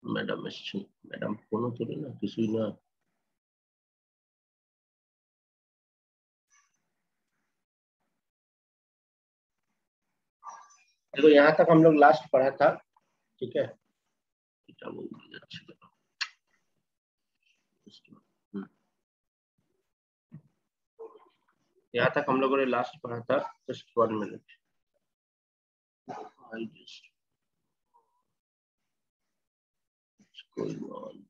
Madam madam phone तो ना किसी ना देखो, यहाँ तक हम लोग लास्ट पढ़ा था, ठीक है। क्या बोल रही है, अच्छा लगा। यहाँ तक हम लोगों ने लास्ट पढ़ा था। Just 1 minute, I just going on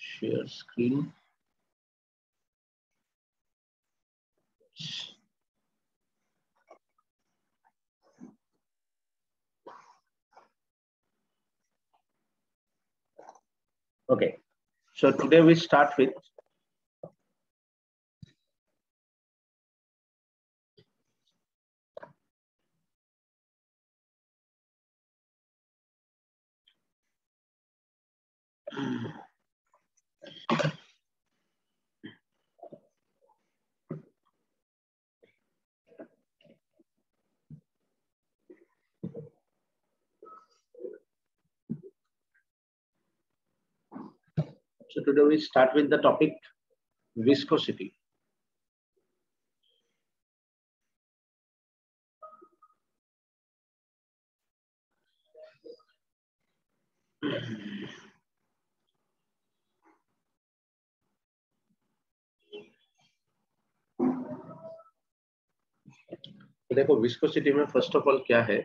share screen. Okay, so today we start with the topic viscosity. देखो विस्कोसिटी में फर्स्ट ऑफ ऑल क्या है,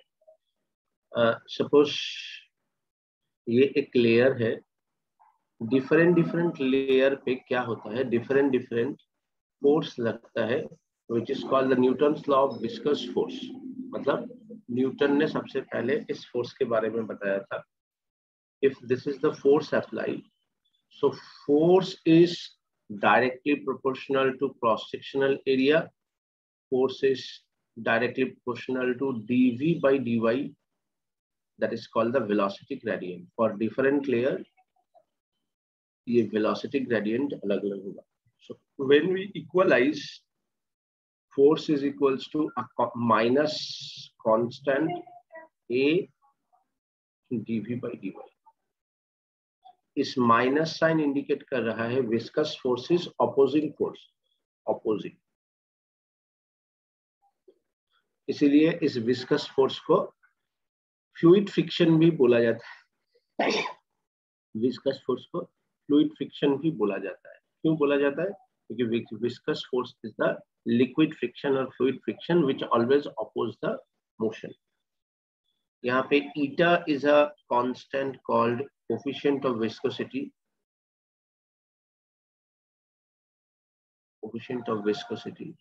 सपोज ये एक लेयर है, डिफरेंट लेयर पे क्या होता है, डिफरेंट फोर्स लगता है, which is called the Newton's law of viscous force. मतलब न्यूटन ने सबसे पहले इस फोर्स के बारे में बताया था। If this is the force applied, so force is directly proportional to cross sectional area. Force is directly proportional to dv by dy, that is called the velocity gradient. For different layer ये velocity gradient अलग अलग होगा. So when we equalize, force is equals to a minus constant a dv by dy. इस minus sign indicate कर रहा है viscous force is opposing force, opposing. इसीलिए इस विस्कस फोर्स को फ्लूइड फ्रिक्शन भी बोला जाता है। विस्कस फोर्स को फ्लूइड फ्रिक्शन भी बोला जाता है। क्यों बोला जाता है? क्योंकि viscous force is the liquid friction और fluid friction which always oppose the motion. यहाँ पे eta is a constant called coefficient of viscosity, coefficient of viscosity,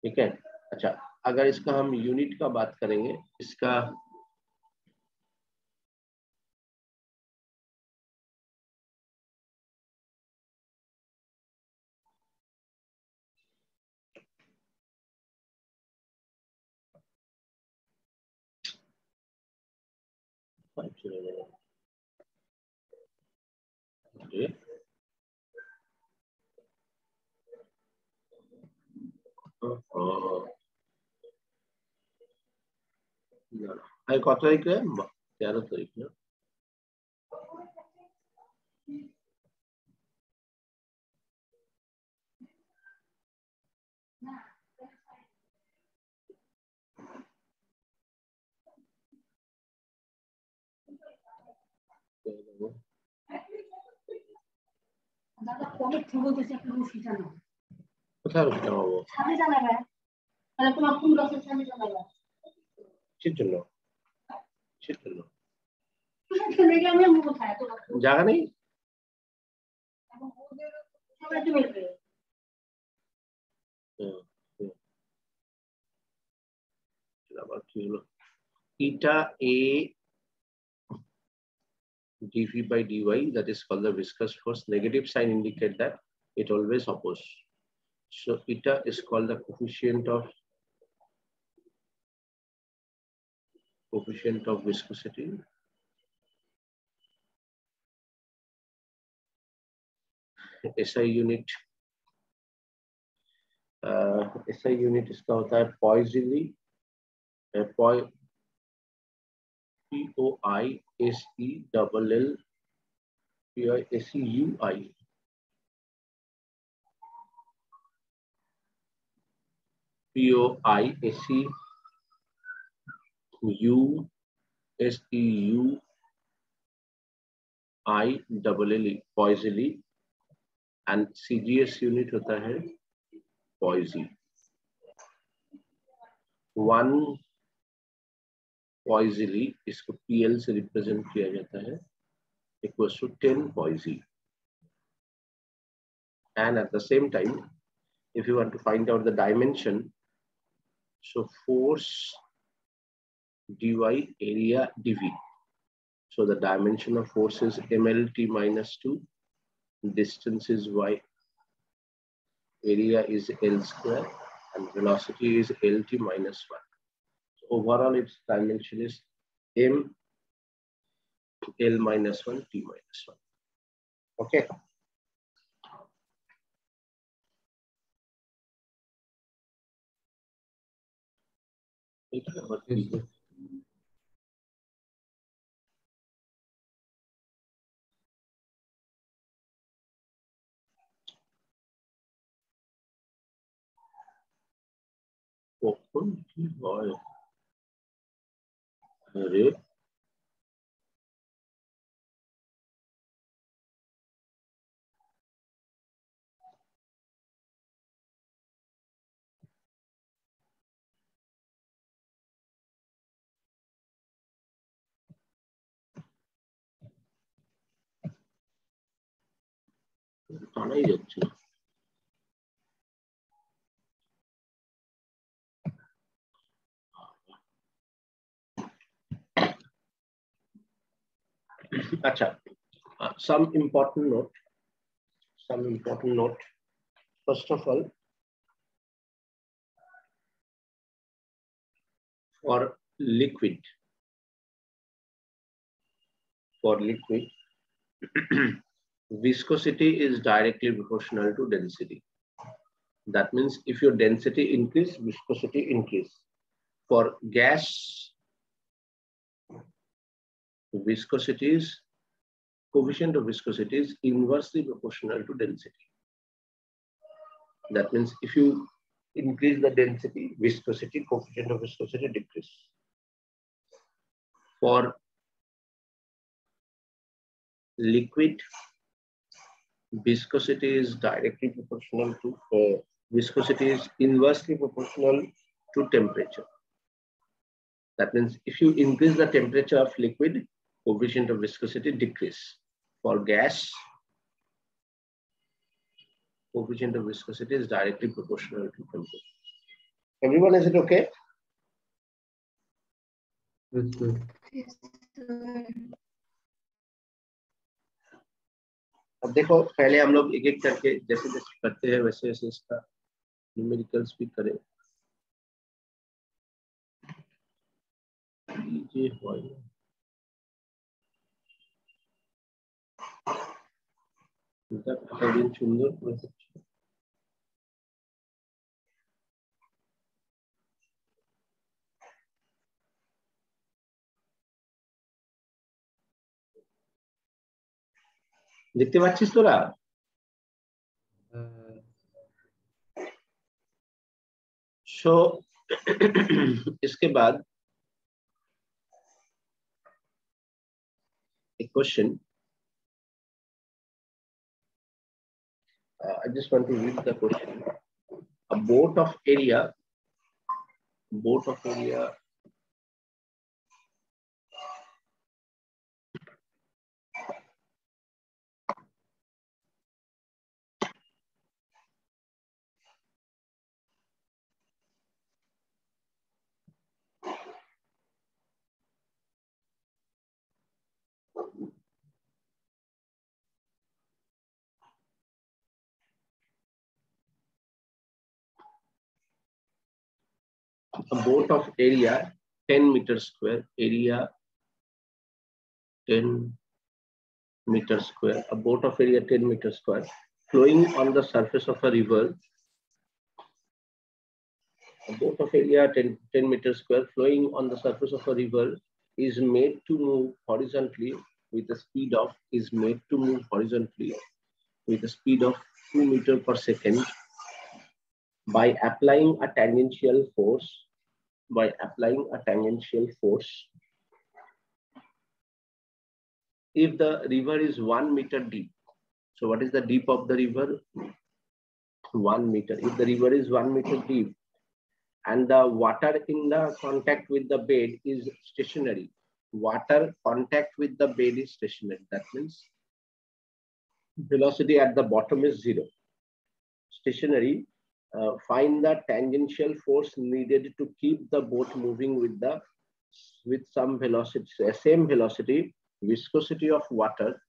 ठीक है। अच्छा, अगर इसका हम यूनिट का बात करेंगे, इसका কত তারিখে? 13 তারিখ না? কোথায় বসে জানাবো? সামনে জানাবে, তাহলে তোমার কোন বছর সামনে জানাবে? চিত্র চিত্র জায়গা নেই। আবার কি হলো? Eta A dv by dy, that is called the viscous force. Negative sign indicate that it always oppose. So eta is called the coefficient of viscosity. SI unit इसका होता है Poiseuille, POISELLPISEUI. POISEUSEUI Poisely, and CGS unit होता है Poisy. 1 Poisely, इसको PL से represent किया जाता है, equals to 10 Poisy. And at the same time, if you want to find out the dimension, so force dy area dv. So the dimension of force is mlt minus 2, distance is y, area is L square, and velocity is LT minus 1. So overall its dimension is M L minus 1 T minus 1. Okay. अरे টানাই যাচ্ছে না। अच्छा, some important note. First of all, for liquid, viscosity is directly proportional to density. That means if your density increase, viscosity increase. For gas, coefficient of viscosity is inversely proportional to density. That means if you increase the density, coefficient of viscosity decrease. For liquid, viscosity is directly proportional to viscosity is inversely proportional to temperature. That means if you increase the temperature of liquid, coefficient of viscosity decrease. For gas, coefficient of viscosity is directly proportional to temperature. Everyone, is it okay? Yes, sir. अब देखो, पहले हम लोग एक एक करके जैसे जैसे करते हैं वैसे वैसे इसका न्यूमेरिकल्स भी करें। ये সুন্দর করে হচ্ছে। দেখতে পাচ্ছিস তোরা? सो इसके बाद एक question, I just want to read the question. A boat of area a boat of area 10 meters square, area 10 meters square, a boat of area 10 meters square flowing on the surface of a river, a boat of area 10 meters square flowing on the surface of a river is made to move horizontally with the speed of 2 meters per second by applying a tangential force. If the river is 1 meter deep, so what is the deep of the river? 1 meter. If the river is 1 meter deep and the water in the contact with the bed is stationary, that means velocity at the bottom is 0. Stationary, find the tangential force needed to keep the boat moving with some velocity, same velocity. Viscosity of water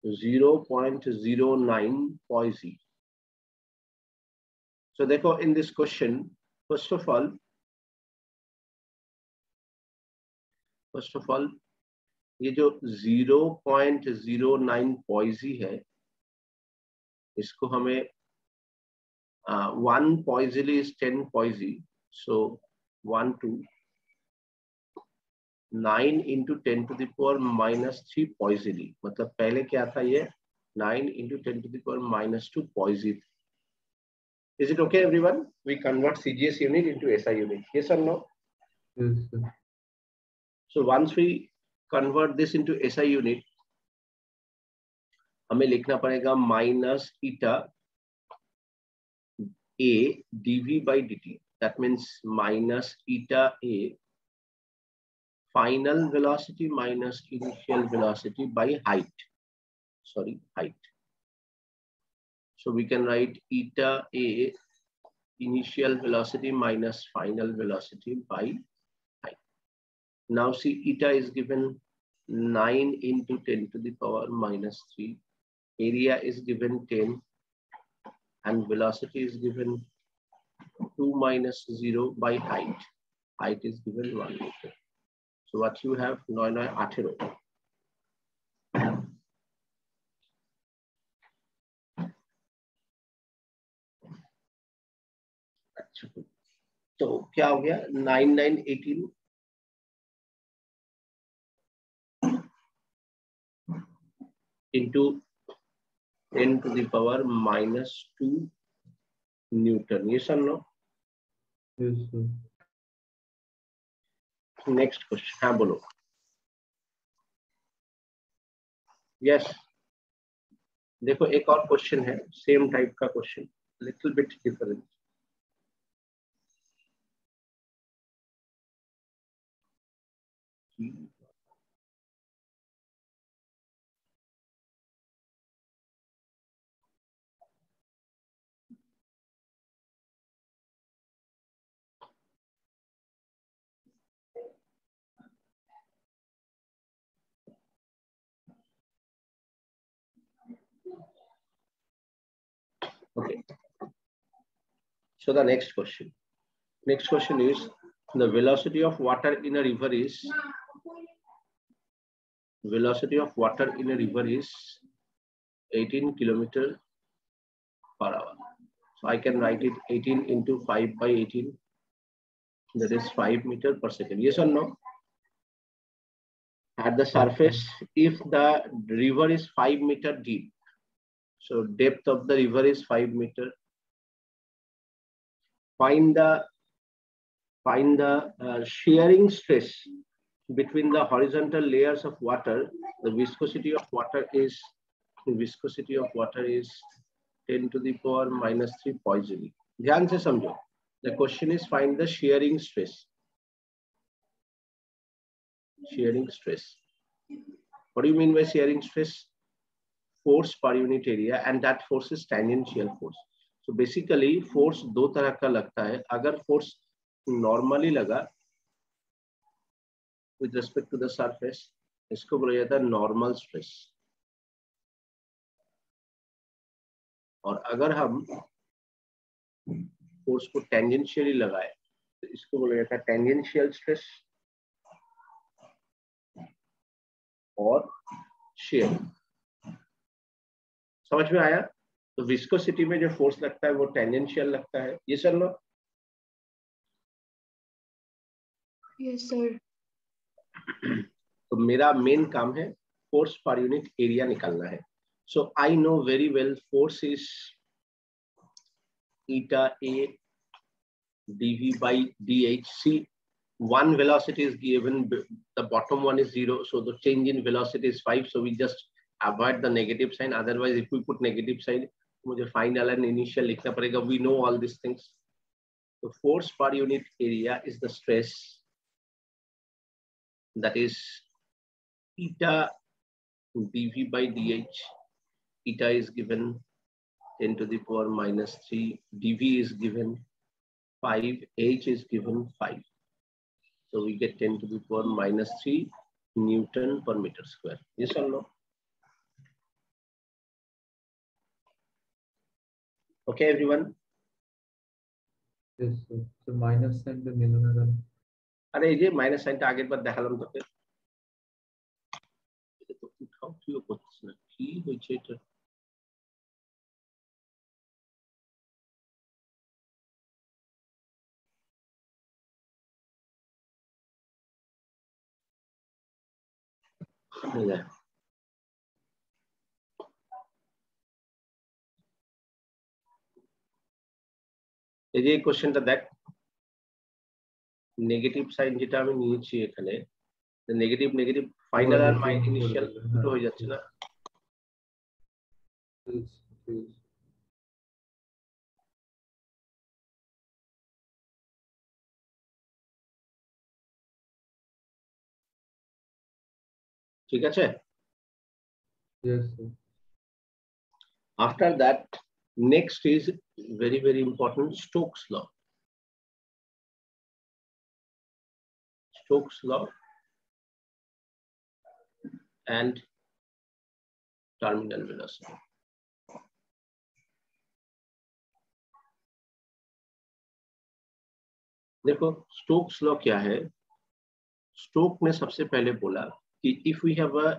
0.09 Poise. So therefore in this question, first of all ये जो 0.09 Poise है, इसको हमें 1 Poise is 10 Poise, so 1 to 9 into 10 to the power minus 3 Poise. मतलब पहले क्या था ये 9 into 10 to the power minus 2 Poise. Is it okay, everyone? We convert CGS unit into SI unit. Yes or no? Yes, sir. So once we convert this into SI unit, हमें लिखना पड़ेगा minus eta A dV by dt. That means minus eta A final velocity minus initial velocity by height. So we can write eta A initial velocity minus final velocity by height. Now see, eta is given 9 into 10 to the power minus 3. Area is given 10 and velocity is given 2 minus 0 by height. Height is given 1 meter. So what you have 918. तो क्या हो गया 9918 into 10 to the power minus 2 Newton. Yes or no? Yes, sir. Next question. हाँ बोलो. Yes. देखो एक और question है, सेम टाइप का question, little bit different. Okay. So the next question is the velocity of water in a river is 18 kilometer per hour. So I can write it 18 into 5 by 18. That is 5 meters per second. Yes or no? At the surface, if the river is 5 meters deep, so depth of the river is 5 meters. Find the shearing stress between the horizontal layers of water. The viscosity of water is 10 to the power minus 3 Poise. ध्यान से समझो. The question is find the shearing stress. Shearing stress. What do you mean by shearing stress? Force per unit area, and that force is tangential force. So basically force दो तरह का लगता है. अगर force normally लगा with respect to the surface, इसको बोला जाता है normal stress. और अगर हम force को tangentially लगाए तो इसको बोला जाता है tangential stress और shear. समझ में आया? तो विस्कोसिटी में जो फोर्स लगता है वो टेंजेंशियल लगता है. ये सर लो. Yes, sir. तो मेरा मेन काम है फोर्स पर यूनिट एरिया निकालना है. So I know very well force is eta a dv by dh. See, one velocity is given, the bottom one is 0, so the change in velocity is 5, so we just avoid the negative sign. Otherwise if we put negative sign, मुझे final and initial लिखना पड़ेगा. We know all these things. The force per unit area is the stress, that is eta dv by dh. Eta is given 10 to the power minus 3, dv is given 5, h is given 5. So we get 10 to the power minus 3 Newton per meter square. Yes or no? Okay, everyone? Yes, sir. So minus sign the minimum. अरे ये minus sign टा আগের বার দেখালাম তো फिर এটা তো উঠাও কিও করছিস না কি হয়েছে এটা এই যে কোশ্চেনটা দেখ নেগেটিভ সাইন যেটা আমি নিয়েছি এখানে নেগেটিভ নেগেটিভ ফাইনাল আর মাই ইনিশিয়াল দুটো হয়ে যাচ্ছে না ঠিক আছে Yes, sir. After that, next is very, very important, Stokes law. Stokes law and terminal velocity. देखो स्टोक्स लॉ क्या है. स्टोक ने सबसे पहले बोला कि if we have a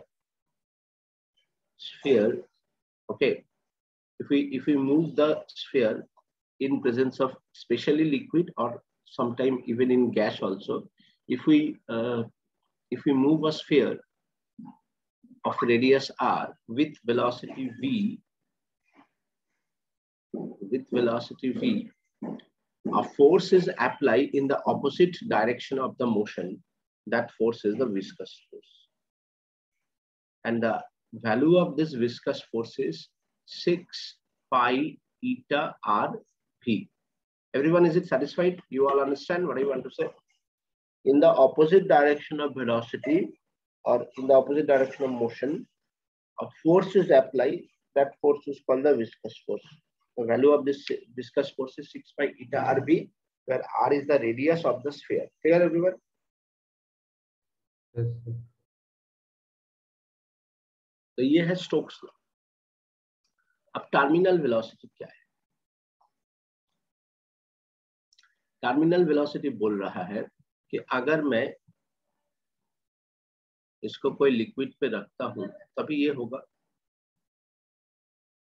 sphere, okay, if we move the sphere in presence of especially liquid or sometime even in gas also, if we move a sphere of radius r with velocity v, a force is applied in the opposite direction of the motion. That force is the viscous force, and the value of this viscous force is 6 pi eta r v. Everyone, is it satisfied? You all understand what I want to say? In the opposite direction of velocity or in the opposite direction of motion, a force is applied. That force is called the viscous force. The value of this viscous force is 6 pi eta r v, where r is the radius of the sphere. Clear, everyone? Yes, sir. तो ये है Stokes law. अब terminal velocity क्या है? Terminal velocity बोल रहा है कि अगर मैं इसको कोई लिक्विड पे रखता हूं तभी ये होगा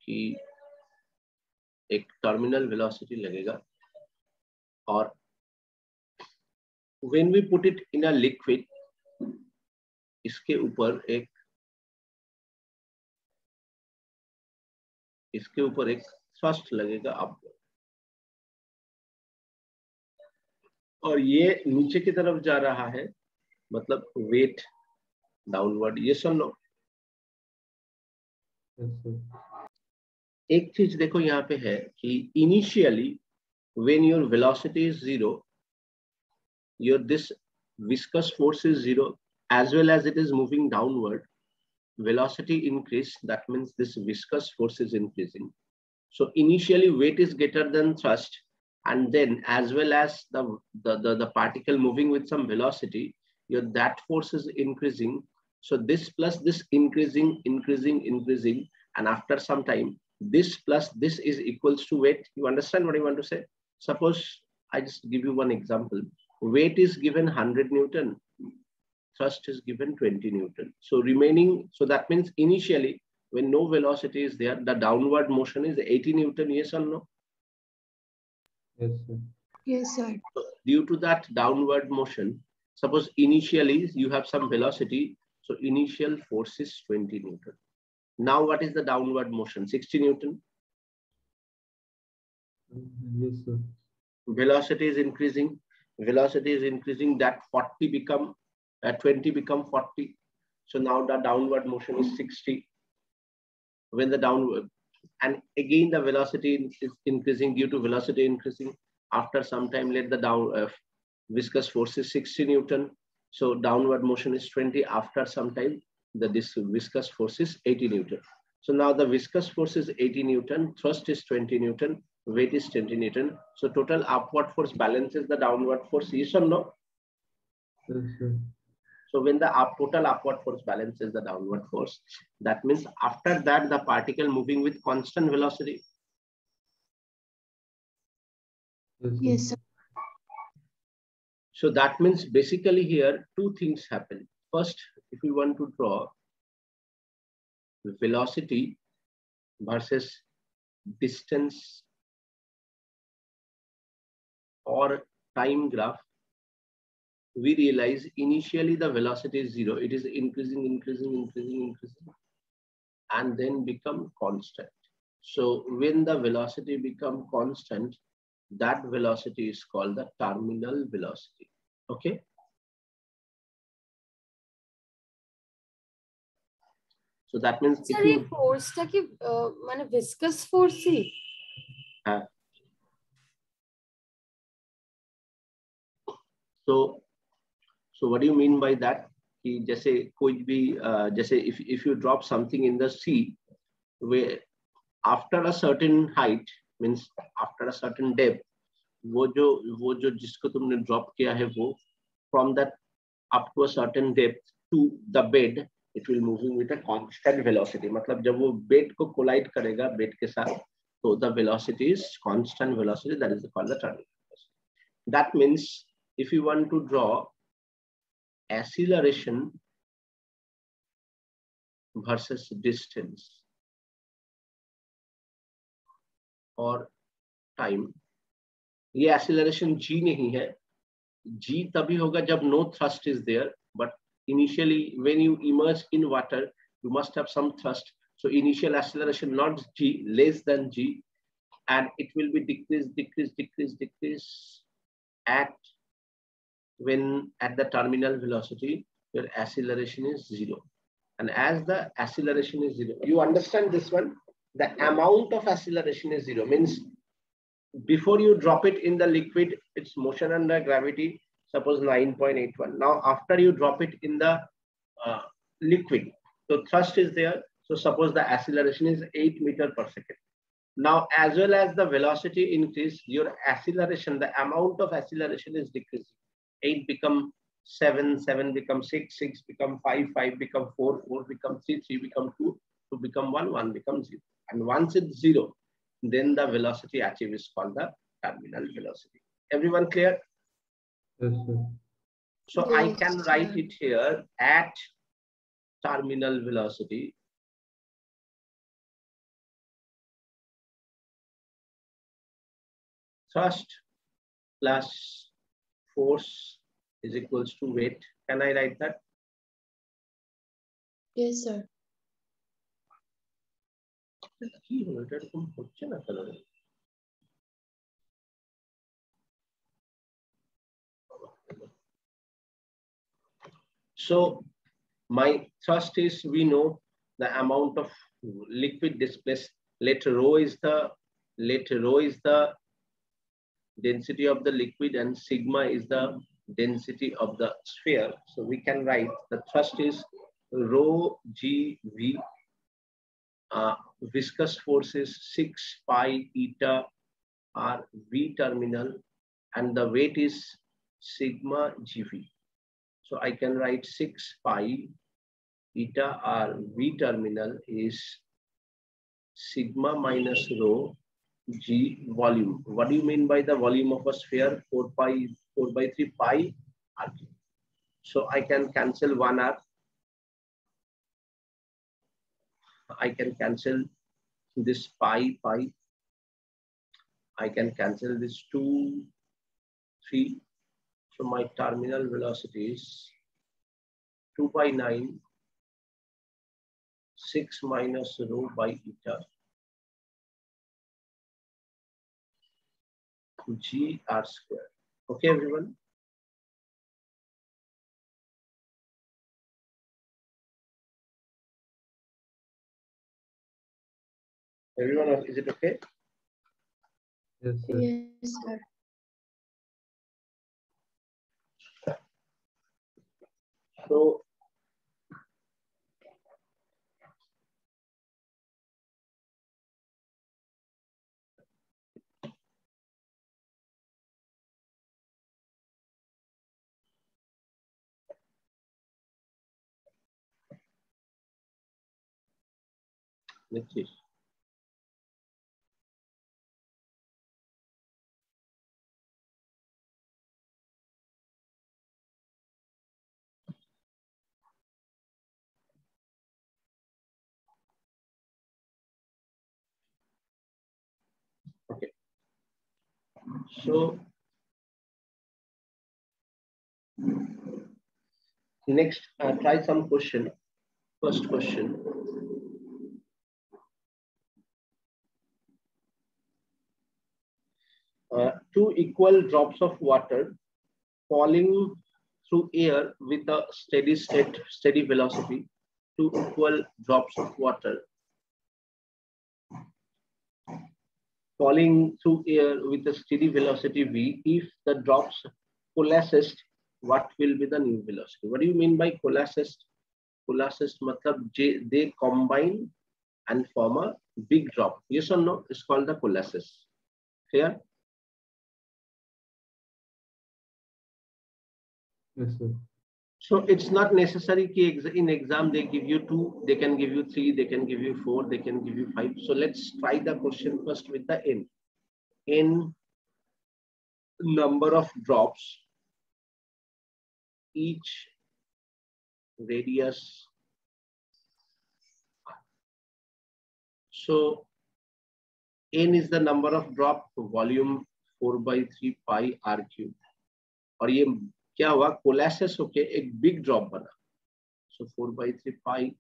कि एक टर्मिनल वेलोसिटी लगेगा, और when we put it in a liquid, इसके ऊपर एक थ्रस्ट लगेगा आपको, और ये नीचे की तरफ जा रहा है, मतलब वेट डाउनवर्ड. ये सुन लो. Yes, sir. एक चीज देखो यहाँ पे है कि initially when your velocity is 0, your this viscous force is 0, as well as it is moving downward, velocity increase. That means this viscous force is increasing. So initially weight is greater than thrust, and then as well as the particle moving with some velocity, that force is increasing. So this plus this increasing, and after some time this plus this is equals to weight. You understand what I want to say? Suppose I just give you one example. Weight is given 100 Newton, thrust is given 20 Newton. So remaining, so that means initially when no velocity is there, the downward motion is 80 Newton. Yes or no? Yes, sir. Yes, sir. So due to that downward motion, Suppose initially you have some velocity, so initial force is 20 Newton. Now what is the downward motion? 60 Newton. Yes, sir. Velocity is increasing. Velocity is increasing. That 40 become 20 become 40. So now the downward motion is 60. When the downward, and again the velocity is increasing due to velocity increasing. After some time, let the down viscous force is 60 Newton. So downward motion is 20. After some time, this viscous force is 80 Newton. So now the viscous force is 80 Newton, thrust is 20 Newton, weight is 20 Newton. So total upward force balances the downward force, yes or no? Yes, sir. So when the total upward force balances the downward force, that means after that the particle moving with constant velocity. Yes, sir. So that means basically here two things happen. First, if we want to draw velocity versus distance or time graph, we realize initially the velocity is 0. It is increasing, and then become constant. So when the velocity become constant, that velocity is called the terminal velocity. Okay. So that means sir, ये force टा कि माने viscous force he. So what do you mean by that? कि जैसे कोई भी जैसे if you drop something in the sea, where after a certain height, means after a certain depth, वो जो जिसको तुमने drop किया है वो from that up to a certain depth to the bed, it will moving with a constant velocity. मतलब जब वो bed को collide करेगा bed के साथ, so the velocity is constant velocity. That is called the terminal velocity. That means if you want to draw acceleration versus distance और time, ये acceleration g नहीं है. G तभी होगा जब no thrust is there, but initially when you immerse in water, you must have some thrust. So initial acceleration not g, less than g, and it will be decrease at when at the terminal velocity, your acceleration is 0. And as the acceleration is 0, you understand this one? The amount of acceleration is 0, means before you drop it in the liquid, its motion under gravity, suppose 9.81. Now, after you drop it in the liquid, so thrust is there. So suppose the acceleration is 8 meters per second. Now, as well as the velocity increase, your acceleration, the amount of acceleration is decreasing. 8 become 7, 7 become 6, 6 become 5, 5 become 4, 4 become 3, 3 become 2, 2 become 1, 1 becomes 0. And once it's 0, then the velocity achieved is called the terminal velocity. Everyone clear? Yes, sir. So yes, I can write it here at terminal velocity. Thrust plus force is equals to weight. Can I write that? Yes, sir. So my thrust is, we know the amount of liquid displaced. Let rho is the density of the liquid and sigma is the density of the sphere. So we can write the thrust is rho GV. Viscous force is 6 pi eta r V terminal, and the weight is sigma GV. So I can write 6 pi eta r V terminal is sigma minus rho G volume. What do you mean by the volume of a sphere? 4 by 3 pi r. So I can cancel 1 r. I can cancel this pi. I can cancel this 2, 3. So my terminal velocity is 2 by 9, 6 minus rho by eta g r square. Okay, everyone? Everyone, is it okay? Yes, sir. Yes, sir. So let's see. Okay. So next, try some question. First question. Two equal drops of water falling through air with a steady velocity. Two equal drops of water falling through air with a steady velocity v. If the drops coalesced, what will be the new velocity? What do you mean by coalesced? Coalesced matlab they combine and form a big drop. Yes or no? It's called the coalescence. Clear? Yes, sir. So it's not necessary in exam they give you 2, they can give you 3, they can give you 4, they can give you 5. So let's try the question first with the n. N number of drops, each radius. So n is the number of drop, volume 4 by 3 pi r cube. और ये क्या हुआ, कोलैसेस होके एक big drop बना. So 4 by 3 pi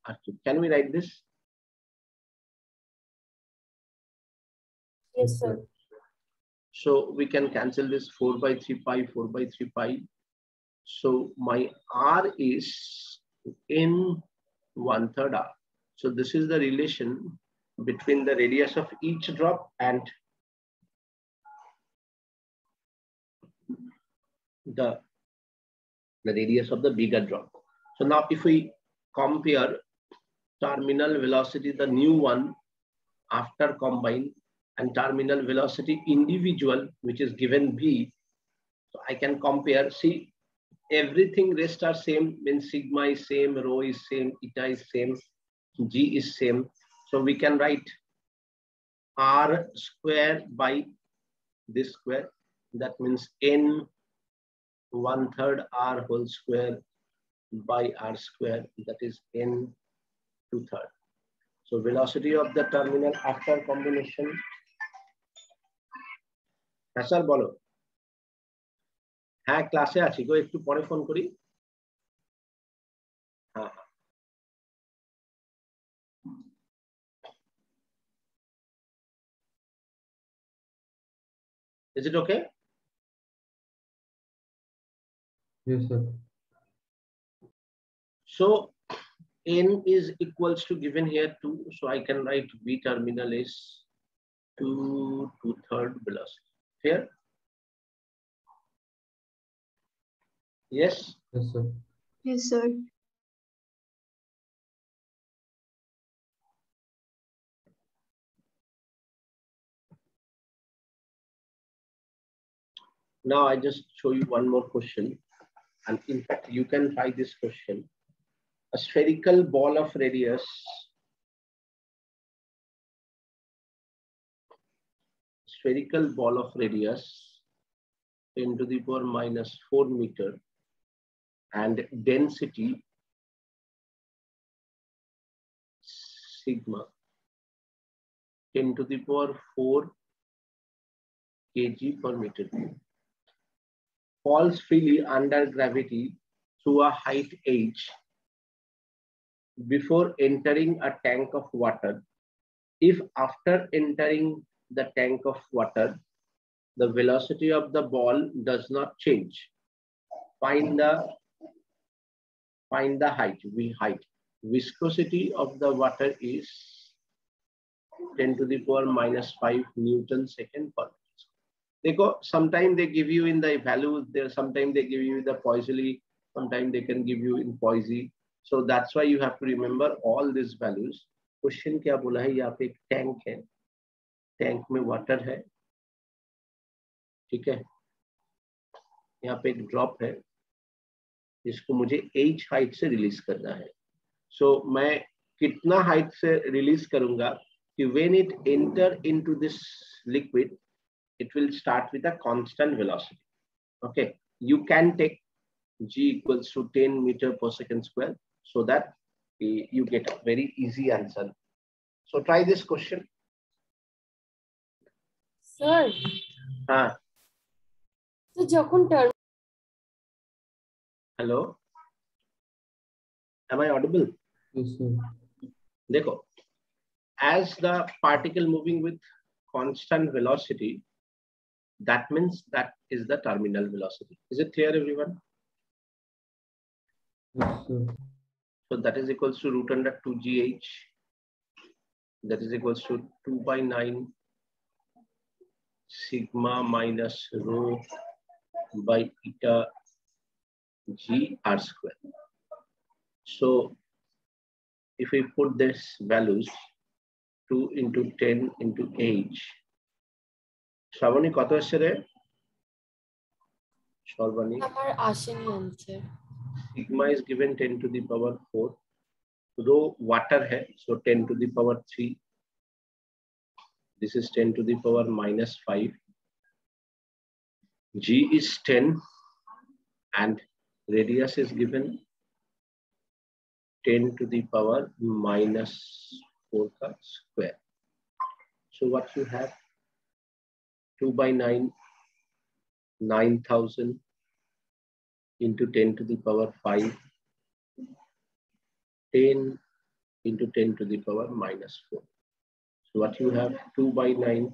r cube. Can we write this? Yes, sir. So we can cancel this 4 by 3 pi, 4 by 3 pi. So my r is n 1/3 r. So this is the relation between the radius of each drop and the radius of the bigger drop. So now if we compare terminal velocity, the new one after combine, and terminal velocity individual, which is given v, so I can compare. See, everything rest are same, means sigma is same, rho is same, eta is same, g is same. So we can write r square by this square. That means n 1/3 r whole square by r square, that is n 2/3. So velocity of the terminal after combination. হ্যাঁ sir বলো। হ্যাঁ ক্লাসে আছি গো, একটু পরে phone করি। হ্যাঁ হ্যাঁ। Is it okay? Yes, sir. So n is equals to given here 2. So I can write v terminal is 2 2/3 velocity. Here? Yes? Yes, sir. Yes, sir. Now I just show you one more question. And in fact, you can try this question. A spherical ball of radius 10 to the power minus 4 meter and density sigma 10 to the power 4 kg per meter cube. falls freely under gravity through a height h before entering a tank of water, if after entering the tank of water, the velocity of the ball does not change, find the height. Viscosity of the water is 10 to the power minus 5 Newton second per meter. देखो, sometimes they give you in the value there, sometimes they give you the Poiseuille, sometimes they can give you in Poiseuille. So that's why you have to remember all these values. Question क्या बोला है, यहाँ पे एक tank है, tank में water है, ठीक है, यहाँ पे एक ड्रॉप है जिसको मुझे h हाइट से रिलीज करना है. सो मैं कितना हाइट से रिलीज करूंगा कि when it enter into this liquid, it will start with a constant velocity. Okay, you can take g equals to 10 meter per second square, so that you get a very easy answer. So try this question. Sir. हाँ. So যখন term. Hello. Am I audible? Yes, sir. देखो, as the particle moving with constant velocity, that means that is the terminal velocity. Is it clear, everyone? Yes, sir. So that is equals to root under 2gh. That is equals to 2 by 9 sigma minus rho by eta g r square. So if we put this values 2 into 10 into h, Shravani কত আসছে রে? Shravani, আমার আসেনি answer. Sigma is given 10 to the power 4. Rho water है, so 10 to the power 3. This is 10 to the power minus 5. G is 10 and radius is given 10 to the power minus 4 का square. So what you have? 2 by 9, 9,000 into 10 to the power 5, 10 into 10 to the power minus 4. So what you have? 2 by 9.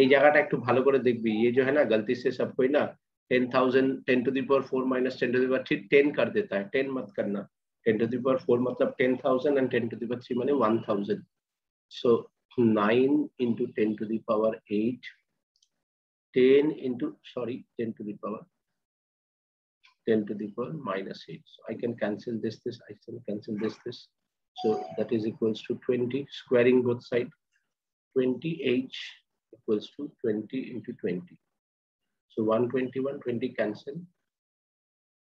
এই জায়গাটা একটু ভালো করে দেখবি, ये जो है ना गलती से सब कोई ना 10,000 10 to the power 4 minus 10 to the power 3 10 कर देता है. 10 मत करना. 10 to the power 4 मतलब 10,000 and 10 to the power 3 माने 1,000. So 9 into 10 to the power 8. 10 into, sorry, 10 to the power 10 to the power minus 8. So I can cancel this, I can cancel this. So that is equals to 20, squaring both sides. 20h equals to 20 into 20. So 121, 20 cancel.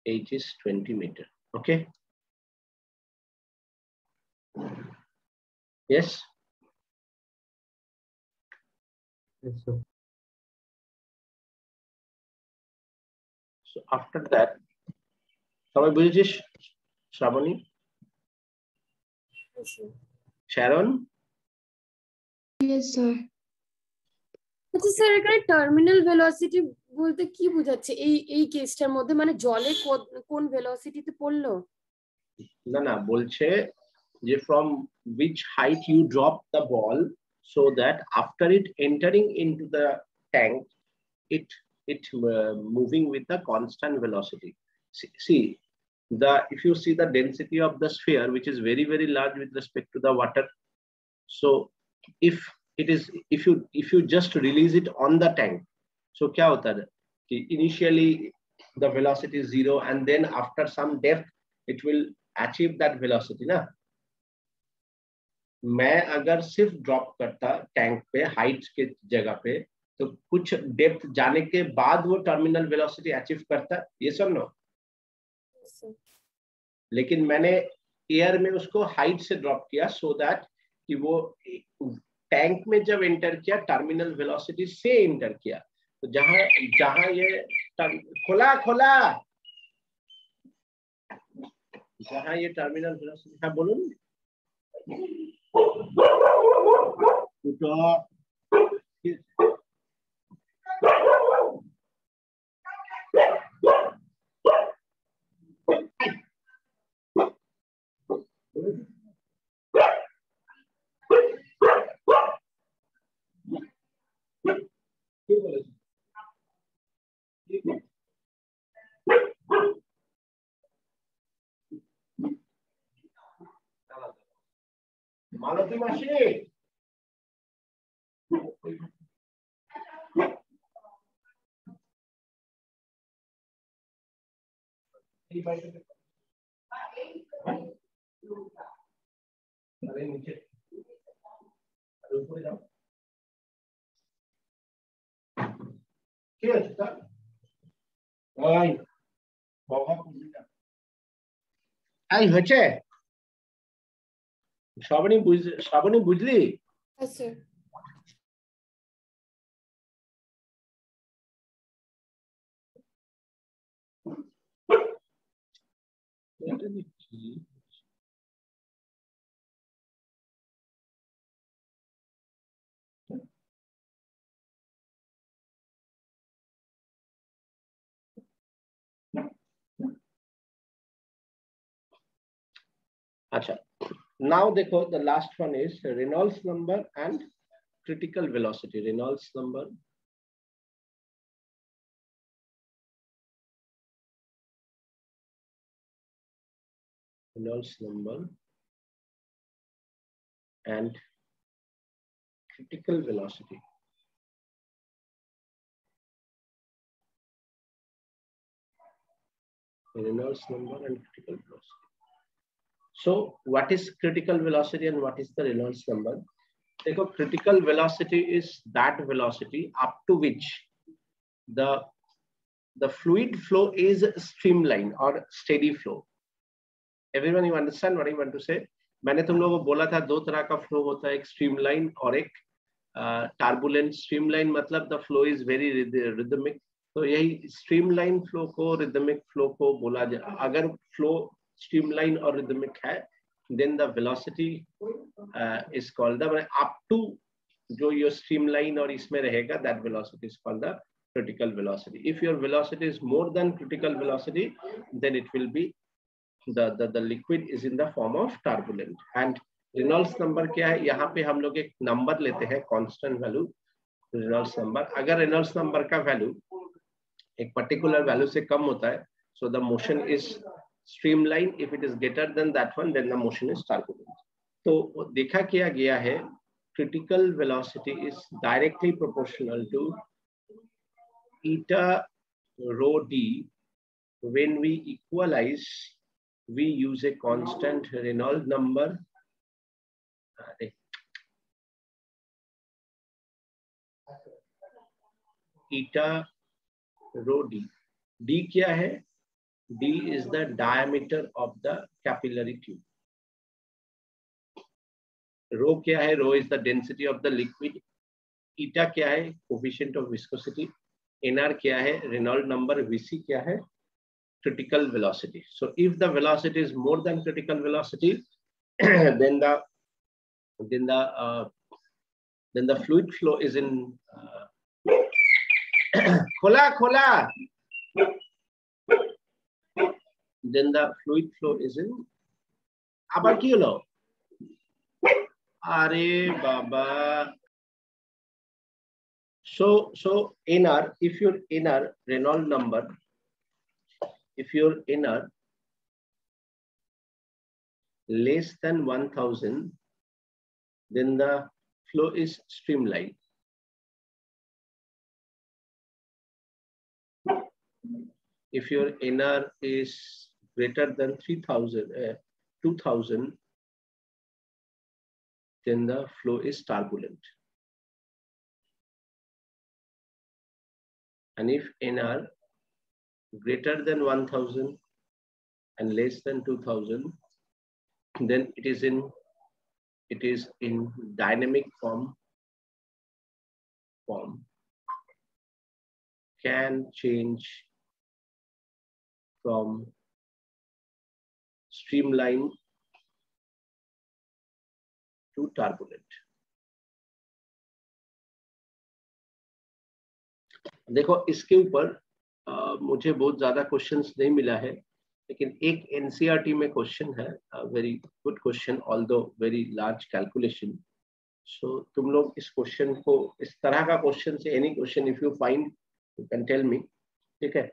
H is 20 meter. Okay. Yes. Yes, sir. So after that, সবাই বুঝেছিস? Shrabani, Sharon? Yes, sir. আচ্ছা sir, এখানে terminal velocity বলতে কি বোঝাচ্ছে এই কেসটার মধ্যে? মানে জলে কোন ভেলোসিটিতে পড়লো? না বলছে যে from which height you drop the ball so that after it entering into the tank, it moving with the constant velocity. See, if you see the density of the sphere, which is very, very large with respect to the water. So if you just release it on the tank, so क्या होता है कि initially the velocity is 0 and then after some depth it will achieve that velocity ना. मैं अगर सिर्फ drop करता tank पे हाइट के जगह पे, तो कुछ डेप्थ जाने के बाद वो टर्मिनल वेलोसिटी अचीव करता, ये सब नो. लेकिन मैंने एयर में उसको हाइट से ड्रॉप किया सो दैट कि वो टैंक में जब एंटर किया टर्मिनल वेलोसिटी से एंटर किया. तो जहां ये खोला जहां ये टर्मिनल वेलोसिटी, हाँ बोलूं, मालती मासी अरे नीचे ऊपर जाओ কি আছে তা ওই বাবা বুঝিনা আই হচ্ছে শ্রাবণী বুঝলি Yes, sir. अच्छा now देखो the last one is Reynolds number and critical velocity. Reynolds number and critical velocity. Reynolds number and critical velocity. So what is critical velocity and what is the Reynolds number? देखो critical velocity is that velocity up to which the fluid flow is streamlined or steady flow. Everyone, you understand what I want to say? मैंने तुम लोगों को बोला था दो तरह का फ्लो होता है, एक स्ट्रीमलाइन और एक टर्बुलेंट. स्ट्रीमलाइन मतलब the flow is very rhythmic. तो यही स्ट्रीमलाइन फ्लो को रिदमिक फ्लो को बोला जाए. अगर फ्लो स्ट्रीमलाइन और रिदमिक है then the velocity is called the up to जो your streamline और इसमें रहेगा, that velocity is called the critical velocity. If your velocity is more than critical velocity, then it will be the liquid is in the form of turbulent. And Reynolds number क्या है? यहाँ पे हम लोग एक नंबर लेते हैं, constant value Reynolds number. अगर Reynolds number का value एक particular value से कम होता है, so the motion is streamline. If it is greater than that one, then the motion is turbulent. तो देखा क्या गया है, critical velocity is directly proportional to eta rho d. When we equalize, we use a constant Reynolds number. Eta rho d. D क्या है? D is the diameter of the capillary tube. Rho क्या है? Rho is the density of the liquid. Eta क्या है? Coefficient of viscosity. NR क्या है? Reynolds number. Vc क्या है? Critical velocity. So if the velocity is more than critical velocity, then the fluid flow is in khola. Then the fluid flow is in abar ki holo are baba. So NR, if your NR Reynolds number, if your NR less than 1000, then the flow is streamlined. If your NR is greater than 2000, then the flow is turbulent. And if NR greater than 1000 and less than 2000, then it is in dynamic form, can change from streamline to turbulent. देखो इसके ऊपर मुझे बहुत ज्यादा questions नहीं मिला है, लेकिन एक एनसीईआरटी में क्वेश्चन है, very good question, although very large calculation. So तुम लोग इस क्वेश्चन को, इस तरह का क्वेश्चन से any question if you find you can tell me. ठीक है,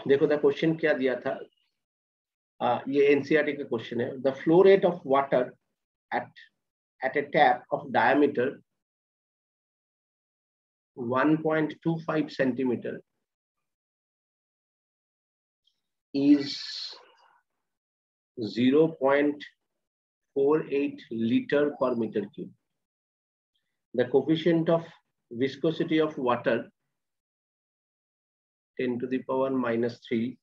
देखो द क्वेश्चन क्या दिया था, ये एनसीईआरटी का क्वेश्चन है. The flow rate of water at at a tap of diameter 1.25 centimeter is 0.48 liter per meter cube. The coefficient of viscosity of water 10 to the power minus 3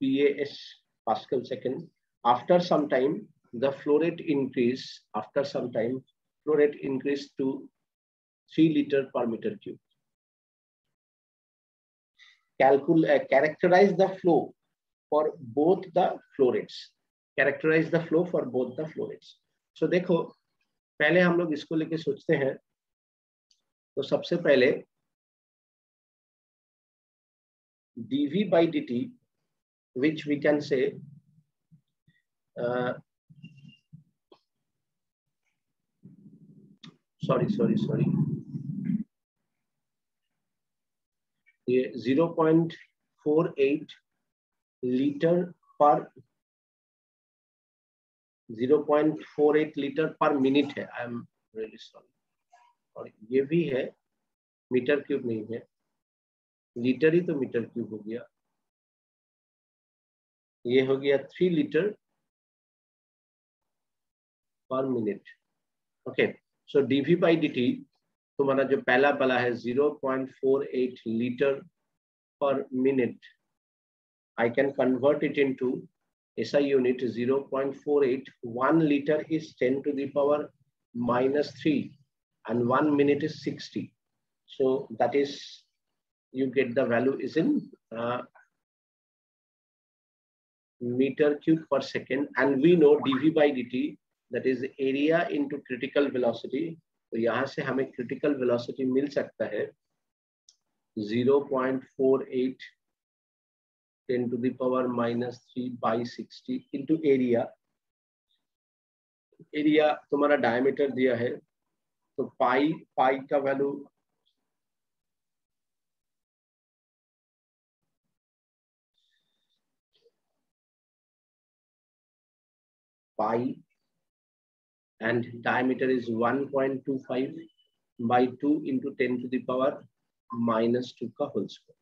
PAS, Pascal second. After some time, the flow rate increase. After some time, flow rate increased to 3 liter per meter cube. Characterize the flow for both the flow rates. Characterize the flow for both the flow rates. So देखो, पहले हम लोग इसको लेके सोचते हैं. तो सबसे पहले dV by dt, which we can say sorry, ये 0.48 liter per 0.48 liter per minute है. I am really sorry. और ये भी है, मीटर क्यूब नहीं है, लीटर ही तो मीटर क्यूब हो गया. ये हो गया 3 liter per minute. Okay, so dV by dt तुम्हारा जो पहला वाला है 0.48 liter per minute. I can convert it into SI unit 0.48. 1 liter is 10 to the power minus 3 and 1 minute is 60. So that is, you get the value is in meter cube per second, and we know dV by dt, that is area into critical velocity. तो यहाँ से हमें critical velocity मिल सकता है 0.48 10 to the power minus 3 by 60 into area. Area तुम्हारा diameter दिया है, तो पाई का value pi and diameter is 1.25 by 2 into 10 to the power minus 2 का whole square.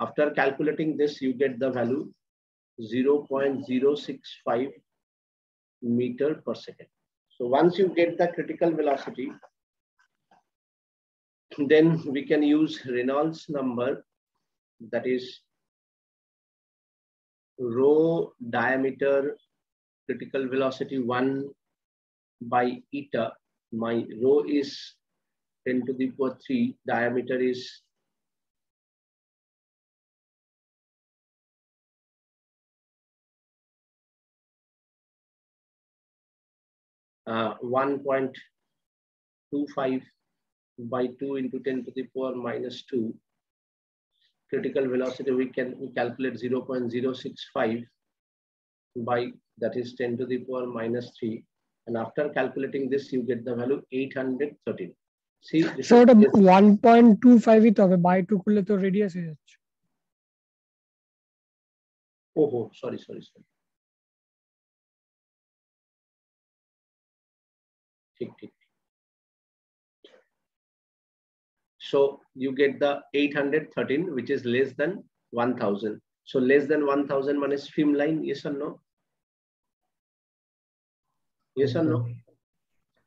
After calculating this, you get the value 0.065 meter per second. So once you get the critical velocity, then we can use Reynolds number, that is rho diameter critical velocity 1 by eta. My rho is 10 to the power 3, diameter is 1.25 by 2 into 10 to the power minus 2. Critical velocity we calculate 0.065 by, that is 10 to the power minus 3. And after calculating this, you get the value 813. See, this so 1.25 it hobe by 2 করলে তো radius হয়ে যাচ্ছে. Oh, sorry. ठीक. So you get the 813, which is less than 1000. So less than 1000 one is streamline, yes or no? Yes or no?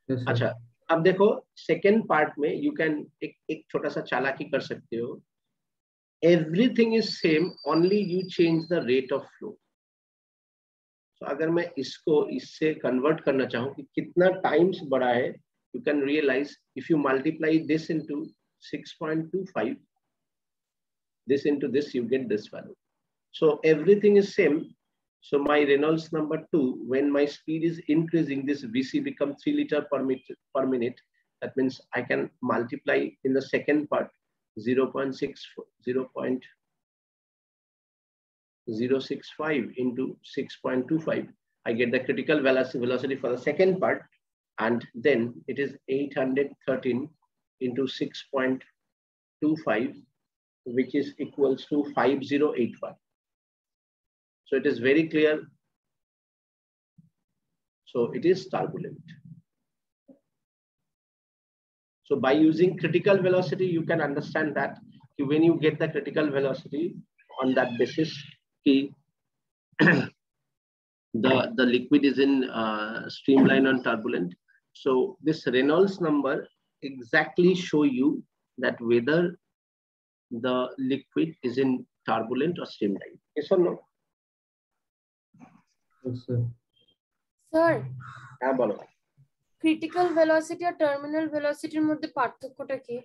Yes, sir. अच्छा, अब देखो second part में you can एक छोटा सा चालाकी कर सकते हो. Everything is same, only you change the rate of flow. तो अगर मैं इसको इससे कन्वर्ट करना चाहूँ कि कितना टाइम्स बड़ा है, you can realise if you multiply this into 6.25, this into this, you get this value. So everything is same. So my Reynolds number 2, when my speed is increasing, this VC becomes 3 liter per minute. That means I can multiply in the second part 0.065 into 6.25. I get the critical velocity for the second part, and then it is 813 into 6.25, which is equals to 5081. So it is very clear. So So it is turbulent. So by using critical velocity, you can understand that when you get the critical velocity, on that basis, the liquid is in streamline and turbulent. So this Reynolds number exactly show you that whether the liquid is in turbulent or streamline. Yes or no? Yes, sir. Sir, हाँ बोलो. Critical velocity আর terminal ভেলোসিটির মধ্যে পার্থক্যটা কি?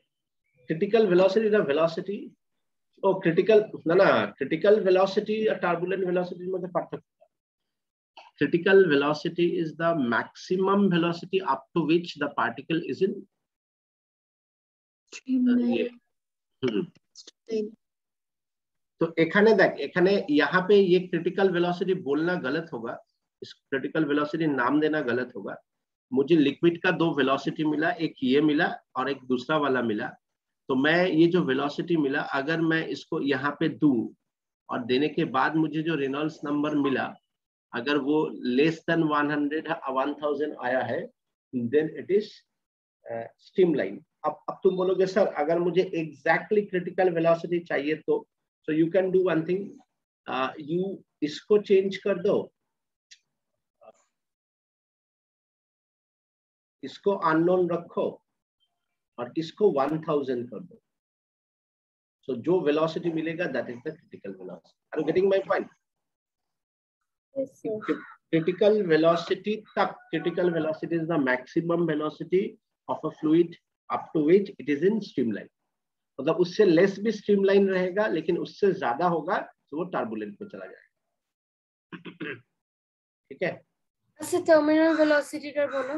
Critical velocity is the velocity. Oh, critical velocity or turbulent velocity is the पार्थक्य. Critical velocity is the maximum velocity up to which the particle is in तो एखाने देख एखाने यहाँ पे ये क्रिटिकल वेलोसिटी बोलना गलत होगा, इस क्रिटिकल वेलोसिटी नाम देना गलत होगा. मुझे लिक्विड का दो वेलोसिटी मिला, एक ये मिला और एक दूसरा वाला मिला. तो मैं ये जो वेलोसिटी मिला, अगर मैं इसको यहाँ पे दूं और देने के बाद मुझे जो रेनॉल्ड्स नंबर मिला, अगर वो लेस देन 1000 आया है, देन इट इज स्ट्रीमलाइन. अब तुम बोलोगे सर अगर मुझे एग्जैक्टली क्रिटिकल वेलोसिटी चाहिए तो so you can do one thing, you इसको चेंज कर दो, इसको अननोन रखो और इसको 1000 कर दो. सो जो वेलोसिटी मिलेगा that is the critical velocity. Are you getting my point? Yes, sir. Critical velocity तक, critical velocity is the maximum velocity of a fluid up to which it is in streamline. मतलब उससे less भी streamline रहेगा, लेकिन उससे ज्यादा होगा तो वो टर्बुलेंट में चला जाएगा. ठीक है. আচ্ছা টার্মিনাল ভেলোসিটিটা বলো.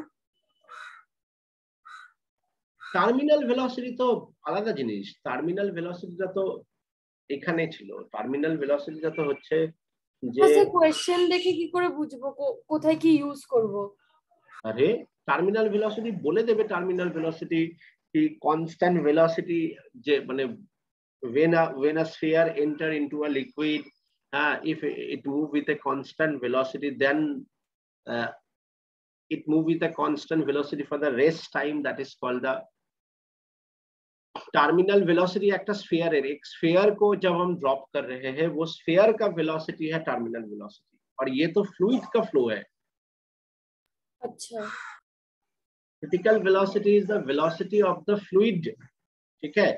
টার্মিনাল ভেলোসিটি তো আলাদা জিনিস. টার্মিনাল ভেলোসিটিটা তো এখানে ছিল. টার্মিনাল ভেলোসিটিটা তো হচ্ছে যে আচ্ছা কোশ্চেন দেখে কি করে বুঝবো কোথায় কি ইউজ করব? अरे টার্মিনাল ভেলোসিটি বলে দেবে. টার্মিনাল ভেলোসিটি কি কনস্ট্যান্ট ভেলোসিটি, যে মানে when a sphere enter into a liquid, if it move with a constant velocity, then it move with a constant velocity for the rest time, that is called the terminal velocity. एक sphere है, एक sphere को जब हम drop कर रहे हैं, वो स्फीयर का वेलोसिटी है टर्मिनल वेलोसिटी, और ये तो फ्लूइड का फ्लो है. अच्छा. Critical velocity is the velocity of the fluid, ठीक है,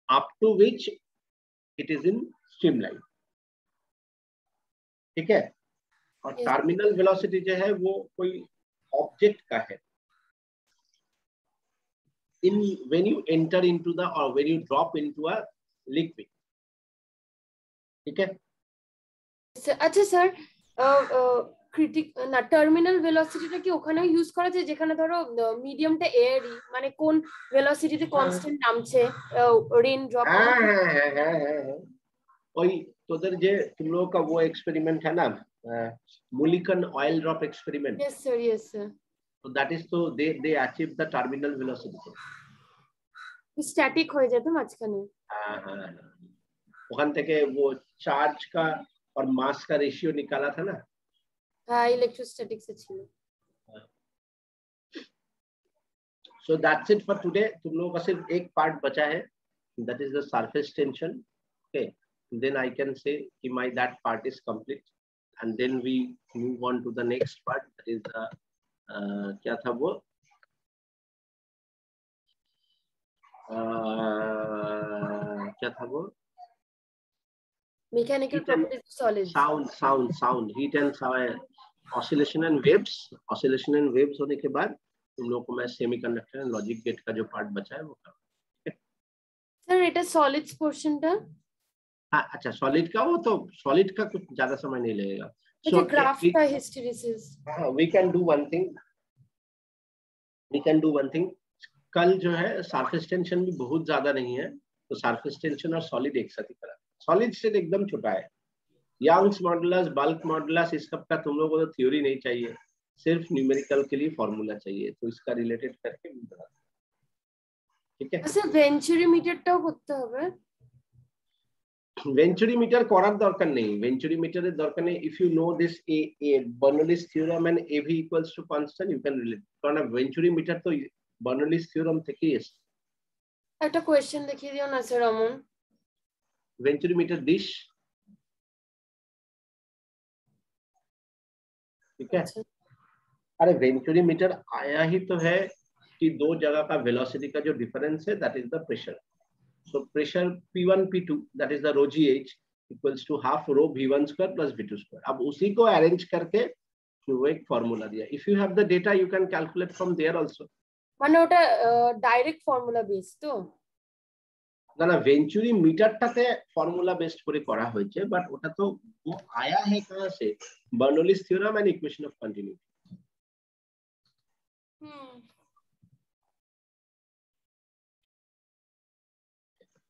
up to which it is in streamline. ठीक है. और टर्मिनल वेलोसिटी जो है वो कोई ऑब्जेक्ट का है. When you enter into the or when you drop into a liquid. ठीक है. আচ্ছা স্যার না টার্মিনাল ভেলোসিটিটা কি ওখানে ইউজ করা যায় যেখানে ধরো মিডিয়ামটা এয়ারই, মানে কোন ভেলোসিটিতে কনস্ট্যান্ট নামছে রেন ড্রপ? হ্যাঁ. ওই তোদের যে तुम लोगों का वो एक्सपेरिमेंट है ना, Mulliken oil drop experiment. Yes sir, yes sir. So that is so they achieve the terminal velocity. Static হয়ে যেত মাঝখানে. हाँ. ওখান থেকে वो चार्ज का और मास का रेशियो निकाला था ना. हाँ इलेक्ट्रोस्टैटिक्स से ছিল. So that's it for today. तुम लोगों का सिर्फ एक पार्ट बचा है, that is the surface tension. Okay, then I can say कि my that part is complete, and then we move on to the next part, that is the क्या था वो क्या था वो mechanical properties of solids. sound heat and oscillation and waves होने के बाद तुम लोगों को मैं सेमीकंडक्टर एंड लॉजिक गेट का जो पार्ट बचा है वो कर. सर এটা সলিডস পোরশনটা. हाँ अच्छा, सॉलिड का वो तो सॉलिड का कुछ ज्यादा समय नहीं लगेगा. So ग्राफ का hysteresis. we can do one thing. कल जो है सरफेस टेंशन भी बहुत ज्यादा नहीं है, तो सरफेस टेंशन और सॉलिड एक साथ ही करा. सॉलिड स्टेट एकदम छोटा है. यंग्स मॉडुलस, बल्क मॉडुलस, इस सब का तुम लोगों को तो थ्योरी नहीं चाहिए, सिर्फ न्यूमेरिकल के लिए फॉर्मूला चाहिए, तो इसका रिलेटेड करके बता. ठीक है. अच्छा वेंचुरी मीटरটাও করতে হবে. ভেঞ্চুরিমিটার করার দরকার নেই, ভেঞ্চুরিমিটারের দরকার নেই। If you know this Bernoulli's theorem and AV equals to constant, you can relate, কারণ ভেঞ্চুরিমিটার তো বার্নৌলিস থিওরাম থেকেই এসেছে। একটা কোয়েশ্চেন দেখিয়ে দিও না স্যার অমন। वेंचुरीमीटर डिश, ठीक है। अरे वेंचुरीमीटर आया ही तो है कि दो जगह का वेलोसिटी का जो डिफरेंस है that is the pressure. So pressure P1 P2 that is the rho GH equals to half rho V1 square plus V2 square. अब उसी को अरेंज करके वो एक फॉर्मूला दिया। If you have the data you can calculate from there also. মানে ওটা direct formula base তো? না না, ভেঞ্চুরিমিটারটাতে ফর্মুলা বেসড করে করা হয়েছে, বাট ওটা তো वो आया है कहां से, Bernoulli's theorem and equation of continuity.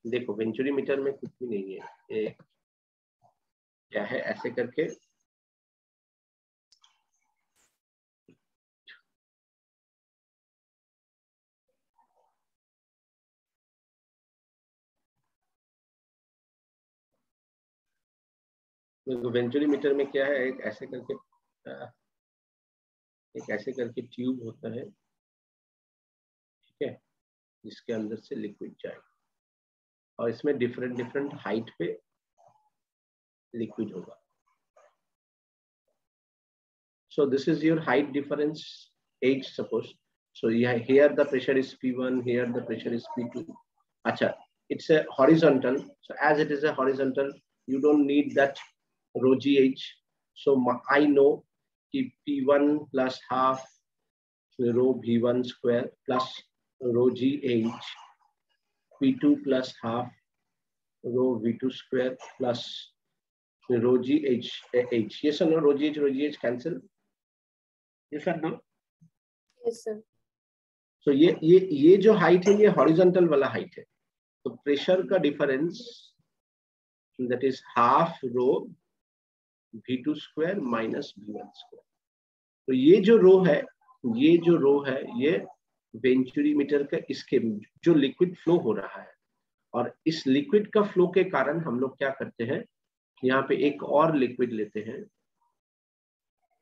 देखो वेंचुरीमीटर में कुछ भी नहीं है, ये क्या है, ऐसे करके वेंचुरीमीटर में क्या है, एक ऐसे करके ट्यूब होता है, ठीक है, जिसके अंदर से लिक्विड जाएगा और इसमें डिफरेंट डिफरेंट हाइट पे लिक्विड होगा। So this is your height difference H suppose. So here the pressure is P1, here the pressure is P2. Acha, it's a horizontal. So as it is a horizontal, you don't need that rho GH. So I know कि P1 plus half rho V1 square plus rho GH, P2 plus half rho V2 square plus rho GH. Yes or no? Rho GH cancel. Yes or no? Yes sir. So ये जो height है ये horizontal वाला height है। तो pressure का difference that is half rho V2 square minus V1 square. तो ये जो रो है ये वेंचुरीमीटर का इसके जो लिक्विड फ्लो हो रहा है, और इस लिक्विड का फ्लो के कारण हम लोग क्या करते हैं, यहाँ पे एक और लिक्विड लेते हैं।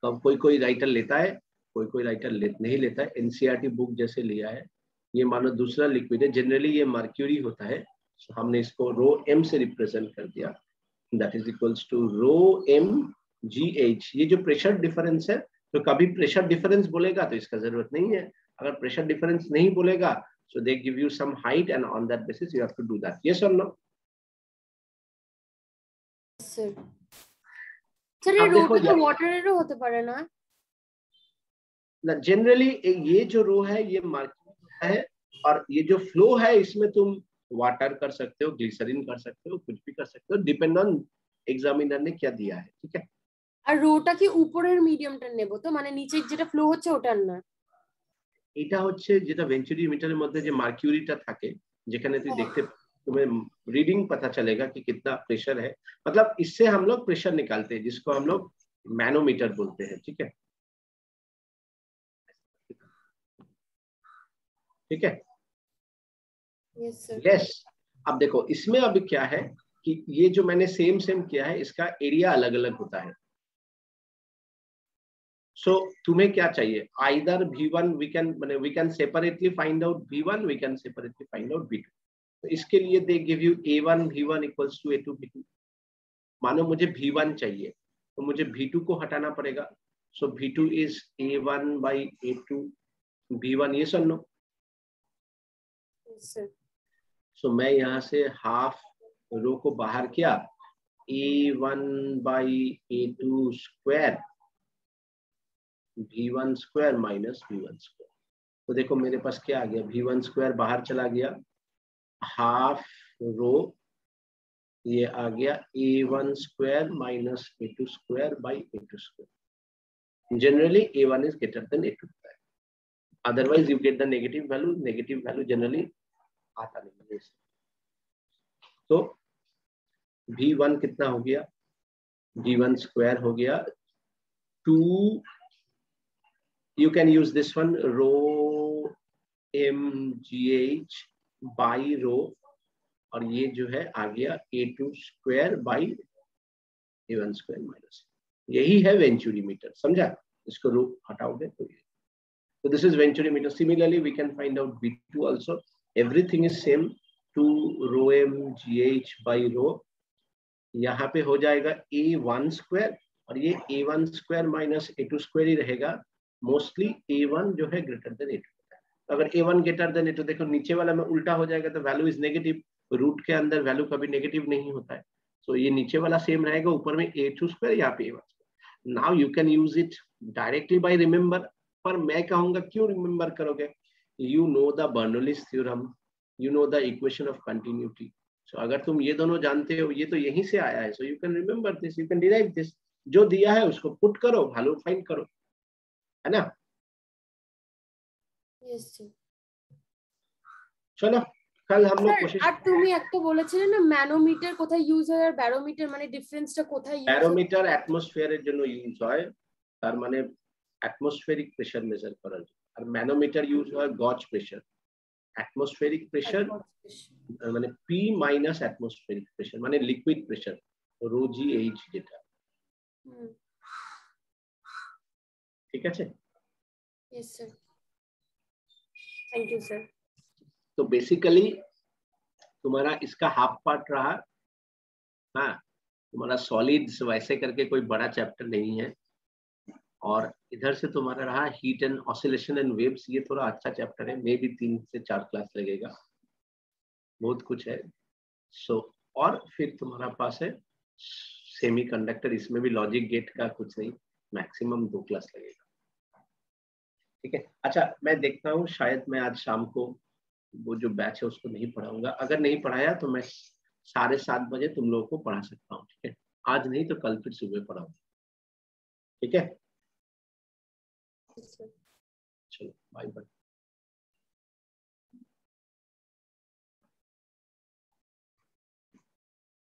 तो कोई राइटर लेता है, कोई राइटर नहीं लेता है। एनसीईआरटी बुक जैसे लिया है, ये मानो दूसरा लिक्विड है, जनरली ये मर्क्यूरी होता है। तो हमने इसको रो M से रिप्रेजेंट कर दिया, that is equals to rho M GH। ये जो प्रेशर डिफरेंस है, तो कभी प्रेशर डिफरेंस बोलेगा तो इसका जरूरत नहीं है, अगर प्रेशर डिफरेंस नहीं बोलेगा so they give you some height and on that basis you have to do that. Yes or no? Sir. Sir, ये रो पे तो वाटर एरो होते पारे ना? ना, जनरली ये जो रो है ये मार्किंग है, और ये जो फ्लो है इसमें तुम वाटर कर सकते हो, ग्लिसरीन कर सकते हो, कुछ भी कर सकते हो, डिपेंड ऑन एग्जामिनर ने क्या दिया है, ठीक है। আর রোটা কি উপরের মিডিয়ামটা নেব তো, মানে নিচে যেটা ফ্লো হচ্ছে ওটার না? এটা হচ্ছে যেটা वेंचुरीमीटर মধ্যে যে মার্কিউরিটা থাকে, যেখানে তুই দেখতে तुम्हें रीडिंग पता चलेगा कि कितना प्रेशर है, मतलब इससे हम लोग प्रेशर निकालते हैं, जिसको हम लोग मैनोमीटर बोलते हैं, ठीक है, ठीक है। यस। अब देखो इसमें अभी क्या है कि ये जो मैंने सेम किया है, इसका एरिया अलग अलग होता है। सो तुम्हें क्या चाहिए, either V1 we can separately find out V1, we can separately find out V2। तो इसके लिए they give you A1 V1 equals to A2 V2। मानो मुझे V1 चाहिए तो मुझे V2 को हटाना पड़ेगा। सो V2 is A1 by A2 V1। ये सुन लो। सो मैं यहाँ से हाफ रो को बाहर किया, A1 by A2 square V1 square minus V1 square. तो देखो मेरे पास क्या आ गया, V1 स्क्वायर बाहर चला गया, हाफ रो ये आ गया A1 square minus A2 square by A2 square. Generally A1 is greater than A2 होता है, otherwise you get the negative value generally आता नहीं है। तो V1 कितना हो गया, V1 स्क्वायर हो गया 2, you can use this one rho MGH by rho और ये जो है आ गया a2 square by a1 square minus, यही है वेंचुरीमीटर, समझा? इसको रो हटाओगे तो ये, so this is venturimeter. Similarly we can find out v2 also. Everything is same, 2 rho m gh by rho. यहाँ पे हो जाएगा a1 स्क्वायर और ये a1 square minus a2 square ही रहेगा। मोस्टली a1 जो है ग्रेटर देन a2, अगर a1 ग्रेटर देन a2, देखो नीचे वाला में उल्टा हो जाएगा तो वैल्यू इज नेगेटिव, रूट के अंदर वैल्यू कभी नेगेटिव नहीं होता है, तो ये नीचे वाला सेम रहेगा, ऊपर में a2 स्क्वायर, यहाँ पे a1 square. Now you can use it directly by remember, पर मैं कहूंगा क्यों रिमेम्बर करोगे? You know the Bernoulli's theorem, you know the equation of continuity, so अगर तुम ये दोनों जानते हो, ये तो यहीं से आया है, so you can remember this, you can derive this, जो दिया है उसको पुट करो, वैल्यू फाइंड करो, है ना? Yes sir. चलो कल हम लोग कोशिश, আর তুমি একটা বলেছিলে না ম্যানোমিটার কোথায় ইউজ হয় আর ব্যারোমিটার, মানে ডিফারেন্সটা কোথায় ইউজ হয়? ব্যারোমিটার অ্যাটমসফিয়ারের জন্য ইউজ হয়, তার মানে অ্যাটমসফিয়ারিক প্রেসার মেজার করার জন্য, আর ম্যানোমিটার ইউজ হয় গজ প্রেসার। অ্যাটমসফিয়ারিক প্রেসার মানে পি মাইনাস অ্যাটমসফিয়ারিক প্রেসার মানে liquid pressure, rho G H যেটা, ঠিক আছে? Yes sir, thank you sir. तो बेसिकली तुम्हारा इसका हाफ पार्ट रहा, हाँ तुम्हारा सॉलिड्स वैसे करके कोई बड़ा चैप्टर नहीं है, और इधर से तुम्हारा रहा heat and oscillation and waves, ये थोड़ा अच्छा चैप्टर है, मे भी 3 से 4 क्लास लगेगा, बहुत कुछ है। सो और फिर तुम्हारा पास है सेमीकंडक्टर, इसमें भी लॉजिक गेट का कुछ नहीं, मैक्सिमम 2 क्लास लगेगा, ठीक है? अच्छा मैं देखता हूँ, शायद मैं आज शाम को वो जो बैच है उसको नहीं पढ़ाऊंगा, अगर नहीं पढ़ाया तो मैं 7:30 बजे तुम लोगों को पढ़ा सकता हूँ, ठीक है? आज नहीं तो कल फिर सुबह पढ़ाऊंगा, ठीक है? चलो बाय बाय।